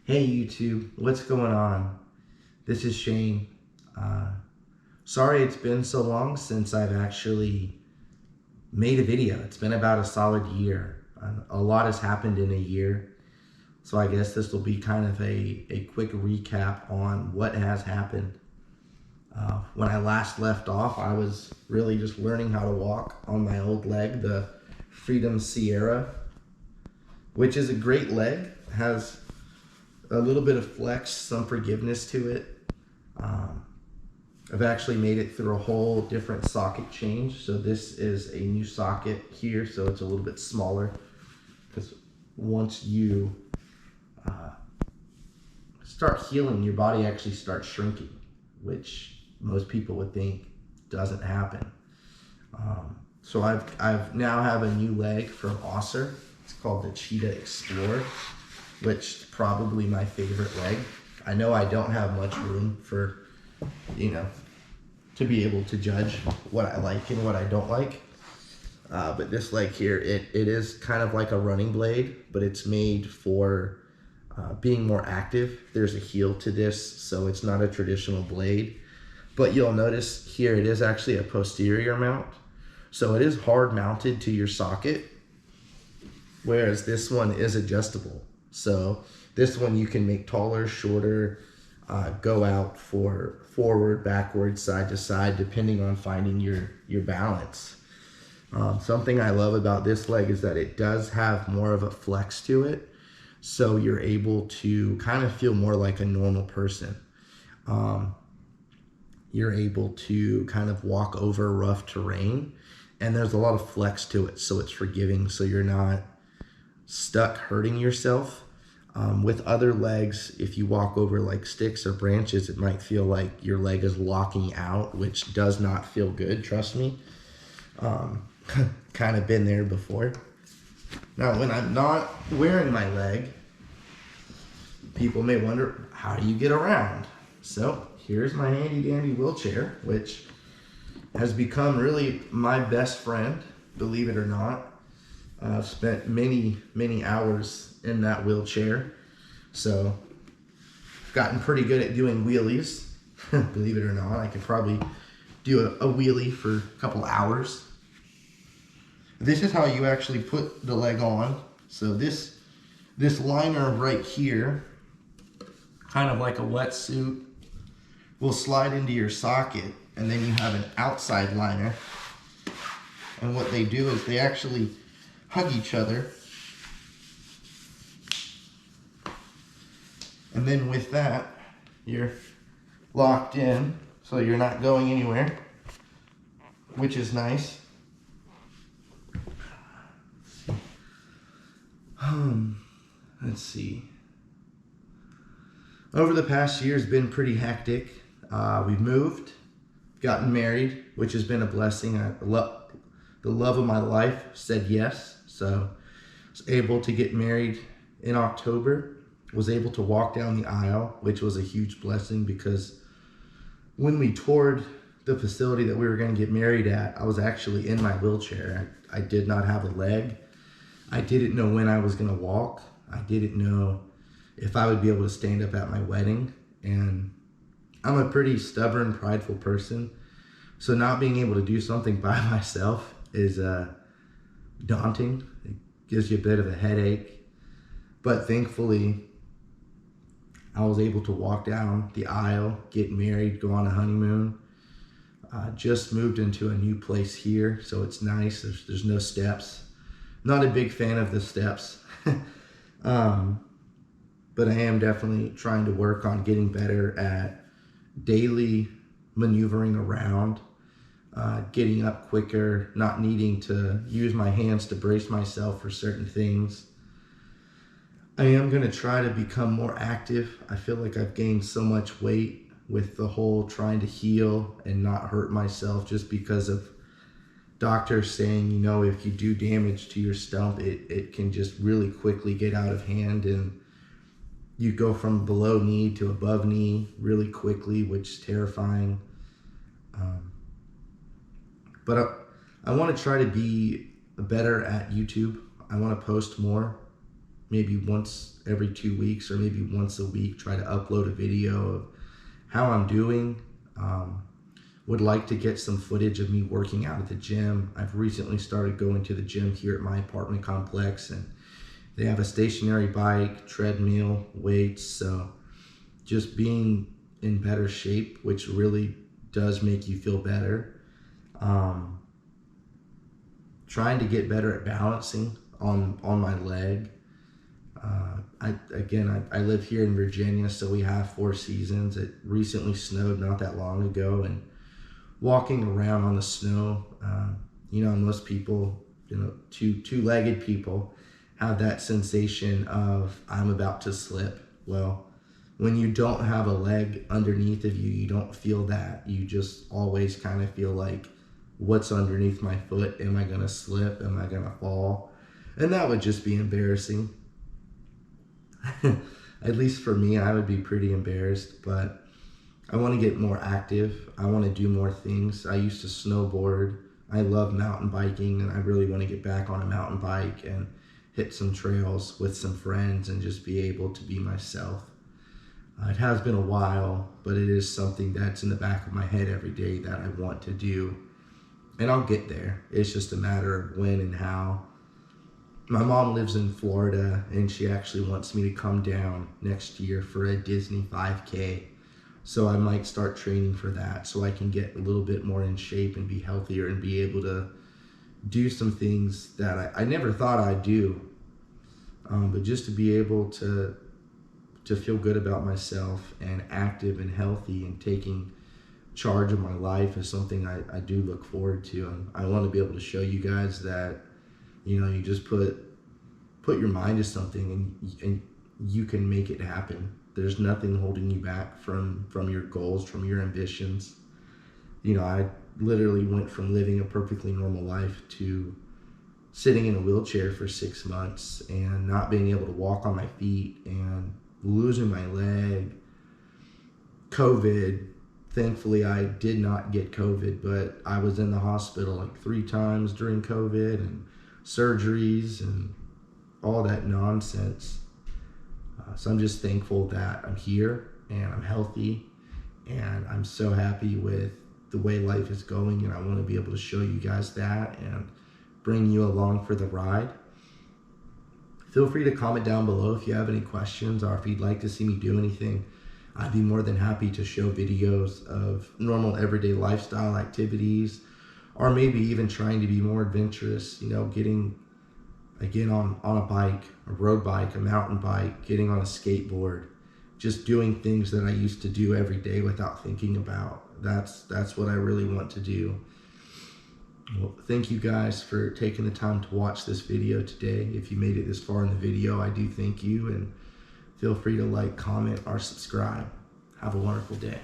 Hey YouTube, what's going on? This is Shane. Sorry it's been so long since I've actually made a video. It's been about a solid year. A lot has happened in a year. So I guess this will be kind of a quick recap on what has happened. When I last left off, I was really just learning how to walk on my old leg, the Freedom Sierra, which is a great leg. Has a little bit of flex, some forgiveness to it. I've actually made it through a whole different socket change. So this is a new socket here, so it's a little bit smaller. Because once you start healing, your body actually starts shrinking, which most people would think doesn't happen. So I've now have a new leg from Osser. It's called the Cheetah Explorer, which is probably my favorite leg. I know I don't have much room for, to be able to judge what I like and what I don't like. But this leg here, it is kind of like a running blade, but it's made for being more active. There's a heel to this, so it's not a traditional blade. But you'll notice here it is actually a posterior mount. So it is hard mounted to your socket, whereas this one is adjustable. So this one you can make taller, shorter, go out for forward, backward, side to side, depending on finding your balance. Something I love about this leg is that it does have more of a flex to it. So you're able to kind of feel more like a normal person. You're able to kind of walk over rough terrain, and there's a lot of flex to it, so it's forgiving, so you're not stuck hurting yourself. With other legs, if you walk over like sticks or branches, it might feel like your leg is locking out, which does not feel good, trust me. Kind of been there before. Now, when I'm not wearing my leg, people may wonder, how do you get around? So here's my handy dandy wheelchair, which has become really my best friend, believe it or not. I've spent many hours in that wheelchair, so I've gotten pretty good at doing wheelies. Believe it or not, I could probably do a wheelie for a couple hours. This is how you actually put the leg on. So this liner right here, kind of like a wetsuit, will slide into your socket, and then you have an outside liner. And what they do is they actually hug each other. And then with that, you're locked in, so you're not going anywhere, which is nice. Let's see. Over the past year has been pretty hectic. We've moved, gotten married, which has been a blessing. The love of my life said yes, so I was able to get married in October. Was able to walk down the aisle, which was a huge blessing, because when we toured the facility that we were going to get married at, I was actually in my wheelchair. I did not have a leg. I didn't know when I was going to walk. I didn't know if I would be able to stand up at my wedding. And I'm a pretty stubborn, prideful person. So not being able to do something by myself is daunting. It gives you a bit of a headache. But thankfully, I was able to walk down the aisle, get married, go on a honeymoon. Just moved into a new place here, so it's nice. There's no steps. Not a big fan of the steps. But I am definitely trying to work on getting better at daily maneuvering around, getting up quicker, not needing to use my hands to brace myself for certain things. I am going to try to become more active. I feel like I've gained so much weight with the whole trying to heal and not hurt myself, just because of doctors saying, if you do damage to your stump, it can just really quickly get out of hand, and you go from below knee to above knee really quickly, which is terrifying. But I want to try to be better at YouTube. I want to post more. maybe once every 2 weeks or maybe once a week, try to upload a video of how I'm doing. Would like to get some footage of me working out at the gym. I've recently started going to the gym here at my apartment complex, and they have a stationary bike, treadmill, weights, so just being in better shape, which really does make you feel better. Trying to get better at balancing on my leg. I live here in Virginia, so we have 4 seasons. It recently snowed not that long ago, and walking around on the snow, most people, two-legged people have that sensation of I'm about to slip. Well, when you don't have a leg underneath of you, you don't feel that. You just always kind of feel like, what's underneath my foot? Am I gonna slip? Am I gonna fall? And that would just be embarrassing. At least for me, I would be pretty embarrassed, but I want to get more active. I want to do more things. I used to snowboard. I love mountain biking, and I really want to get back on a mountain bike and hit some trails with some friends and just be able to be myself. It has been a while, but it is something that's in the back of my head every day that I want to do. And I'll get there. It's just a matter of when and how. My mom lives in Florida, and she actually wants me to come down next year for a Disney 5K. So I might start training for that so I can get a little bit more in shape and be healthier and be able to do some things that I never thought I'd do. But just to be able to feel good about myself and active and healthy and taking charge of my life is something I do look forward to. And I want to be able to show you guys that, you just put your mind to something and you can make it happen. There's nothing holding you back from your goals, from your ambitions. I literally went from living a perfectly normal life to sitting in a wheelchair for 6 months and not being able to walk on my feet and losing my leg. COVID, thankfully I did not get COVID, but I was in the hospital like 3 times during COVID and surgeries and all that nonsense. So I'm just thankful that I'm here and I'm healthy, and I'm so happy with the way life is going, and I want to be able to show you guys that and bring you along for the ride. Feel free to comment down below if you have any questions or if you'd like to see me do anything. I'd be more than happy to show videos of normal everyday lifestyle activities, or maybe even trying to be more adventurous, getting again on a bike, a road bike, a mountain bike, getting on a skateboard, just doing things that I used to do every day without thinking about. That's what I really want to do. Well, thank you guys for taking the time to watch this video today. If you made it this far in the video, I do thank you, and feel free to like, comment, or subscribe. Have a wonderful day.